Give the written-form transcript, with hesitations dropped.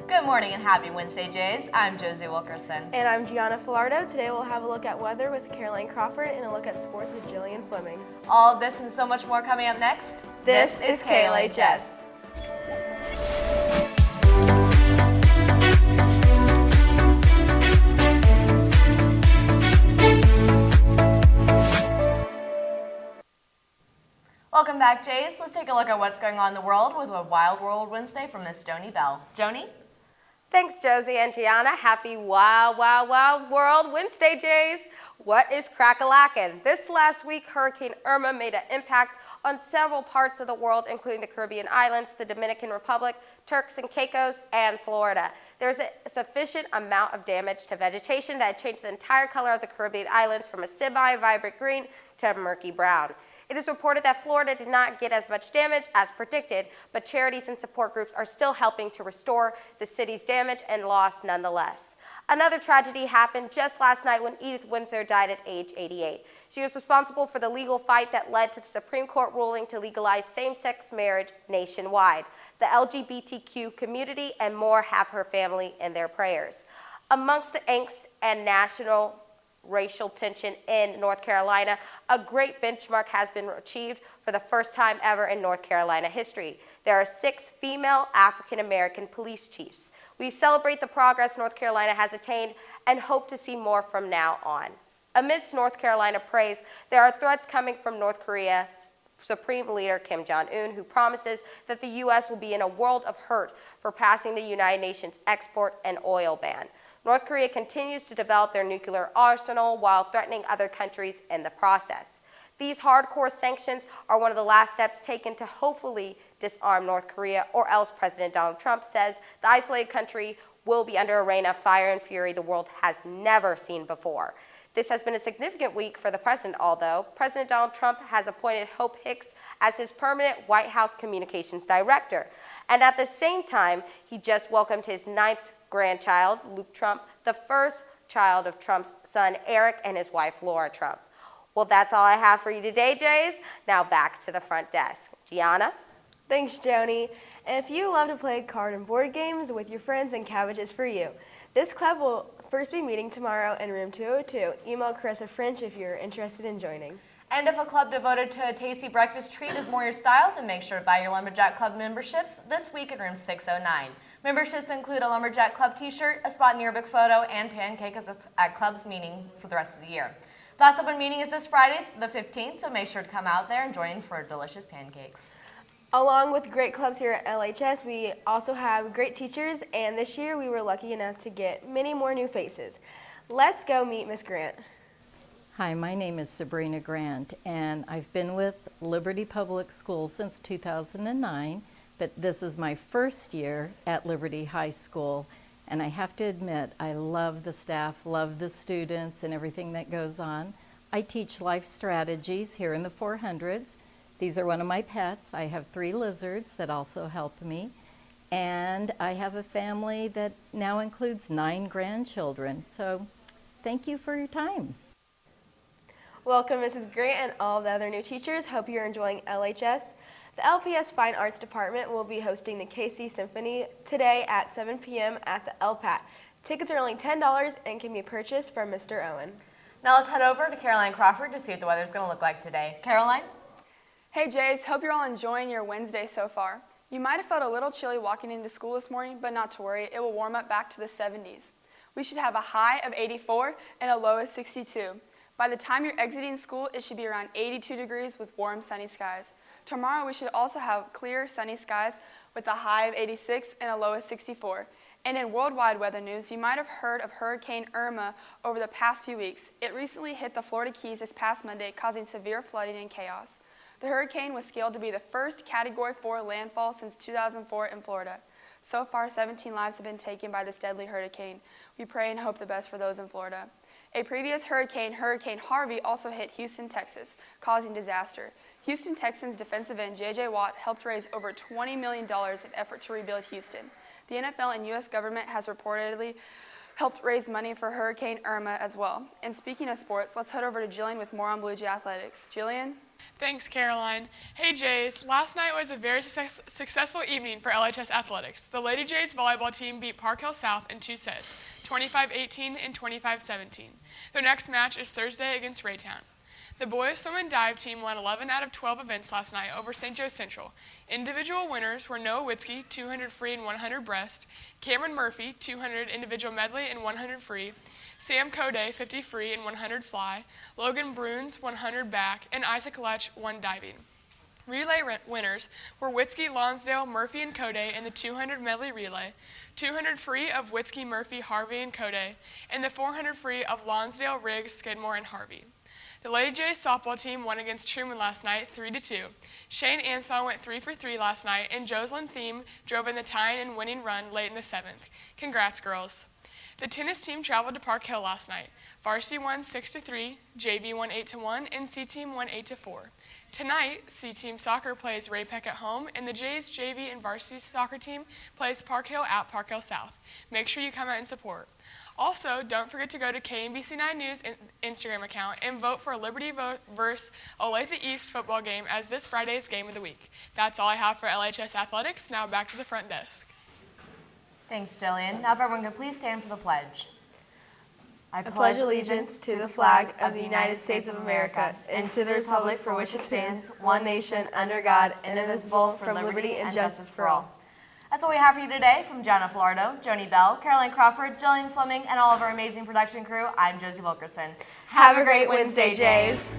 Good morning and happy Wednesday, Jays. I'm Josie Wilkerson. And I'm Gianna Filardo. Today we'll have a look at weather with Caroline Crawford and a look at sports with Jillian Fleming. All of this and so much more coming up next. This is KLHS. Welcome back, Jays. Let's take a look at what's going on in the world with a Wild World Wednesday from Miss Joni Bell. Joni? Thanks, Josie and Gianna. Happy Wild World Wednesday, Jays. What is crack-a-lackin'? This last week, Hurricane Irma made an impact on several parts of the world, including the Caribbean islands, the Dominican Republic, Turks and Caicos, and Florida. There's a sufficient amount of damage to vegetation that changed the entire color of the Caribbean islands from a semi-vibrant green to a murky brown. It is reported that Florida did not get as much damage as predicted, but charities and support groups are still helping to restore the city's damage and loss nonetheless. Another tragedy happened just last night when Edith Windsor died at age 88. She was responsible for the legal fight that led to the Supreme Court ruling to legalize same-sex marriage nationwide. The LGBTQ community and more have her family in their prayers. Amongst the angst and national racial tension in North Carolina, a great benchmark has been achieved for the first time ever in North Carolina history. There are 6 female African-American police chiefs. We celebrate the progress North Carolina has attained and hope to see more from now on. Amidst North Carolina praise, there are threats coming from North Korea Supreme Leader Kim Jong-un, who promises that the U.S. will be in a world of hurt for passing the United Nations export and oil ban. North Korea continues to develop their nuclear arsenal while threatening other countries in the process. These hardcore sanctions are one of the last steps taken to hopefully disarm North Korea, or else President Donald Trump says the isolated country will be under a reign of fire and fury the world has never seen before. This has been a significant week for the president, although President Donald Trump has appointed Hope Hicks as his permanent White House communications director. And at the same time, he just welcomed his 9th grandchild, Luke Trump, the first child of Trump's son, Eric, and his wife, Laura Trump. Well, that's all I have for you today, Jays. Now back to the front desk. Gianna? Thanks, Joni. If you love to play card and board games with your friends, then Cabbage is for you. This club will first be meeting tomorrow in room 202. Email Carissa French if you're interested in joining. And if a club devoted to a tasty breakfast treat is more your style, then make sure to buy your Lumberjack Club memberships this week in room 609. Memberships include a Lumberjack Club t-shirt, a spot in your book photo, and pancakes at club's meeting for the rest of the year. The last open meeting is this Friday, the 15th, so make sure to come out there and join for delicious pancakes. Along with great clubs here at LHS, we also have great teachers, and this year we were lucky enough to get many more new faces. Let's go meet Miss Grant. Hi, my name is Sabrina Grant, and I've been with Liberty Public Schools since 2009, but this is my first year at Liberty High School, and I have to admit, I love the staff, love the students, and everything that goes on. I teach life strategies here in the 400s. These are one of my pets. I have 3 lizards that also help me, and I have a family that now includes 9 grandchildren, so thank you for your time. Welcome, Mrs. Grant, and all the other new teachers. Hope you're enjoying LHS. The LPS Fine Arts Department will be hosting the KC Symphony today at 7 p.m. at the LPAT. Tickets are only $10 and can be purchased from Mr. Owen. Now let's head over to Caroline Crawford to see what the weather's going to look like today. Caroline? Hey Jays, hope you're all enjoying your Wednesday so far. You might have felt a little chilly walking into school this morning, but not to worry, it will warm up back to the 70s. We should have a high of 84 and a low of 62. By the time you're exiting school, it should be around 82 degrees with warm, sunny skies. Tomorrow, we should also have clear, sunny skies with a high of 86 and a low of 64. And in worldwide weather news, you might have heard of Hurricane Irma over the past few weeks. It recently hit the Florida Keys this past Monday, causing severe flooding and chaos. The hurricane was scaled to be the first Category 4 landfall since 2004 in Florida. So far, 17 lives have been taken by this deadly hurricane. We pray and hope the best for those in Florida. A previous hurricane, Hurricane Harvey, also hit Houston, Texas, causing disaster. Houston Texans defensive end J.J. Watt helped raise over $20 million in effort to rebuild Houston. The NFL and U.S. government has reportedly helped raise money for Hurricane Irma as well. And speaking of sports, let's head over to Jillian with more on Blue Jay Athletics. Jillian? Thanks, Caroline. Hey, Jays. Last night was a very successful evening for LHS athletics. The Lady Jays volleyball team beat Park Hill South in 2 sets, 25-18 and 25-17. Their next match is Thursday against Raytown. The boys swim and dive team won 11 out of 12 events last night over St. Joe Central. Individual winners were Noah Witzke, 200 free and 100 breast, Cameron Murphy, 200 individual medley and 100 free, Sam Code, 50 free and 100 fly, Logan Bruns, 100 back, and Isaac Lech, 1 diving. Relay winners were Witzke, Lonsdale, Murphy, and Code in the 200 medley relay, 200 free of Witzke, Murphy, Harvey, and Code, and the 400 free of Lonsdale, Riggs, Skidmore, and Harvey. The Lady Jays softball team won against Truman last night 3-2. Shane Ansell went 3 for 3 last night, and Jocelyn Thiem drove in the tying and winning run late in the 7th. Congrats, girls. The tennis team traveled to Park Hill last night. Varsity won 6-3, JV won 8-1, and C team won 8-4. Tonight, C team soccer plays Ray-Pec at home, and the Jays JV and varsity soccer team plays Park Hill at Park Hill South. Make sure you come out and support. Also, don't forget to go to KMBC 9 News Instagram account and vote for a Liberty vs. Olathe East football game as this Friday's game of the week. That's all I have for LHS Athletics. Now back to the front desk. Thanks, Jillian. Now if everyone could please stand for the pledge. I pledge allegiance to the flag of the United States of America and to the republic for which it stands, one nation, under God, indivisible, from liberty and justice for all. That's all we have for you today. From Jenna Flordo, Joni Bell, Caroline Crawford, Jillian Fleming, and all of our amazing production crew, I'm Josie Wilkerson. Have a great Wednesday, Jays.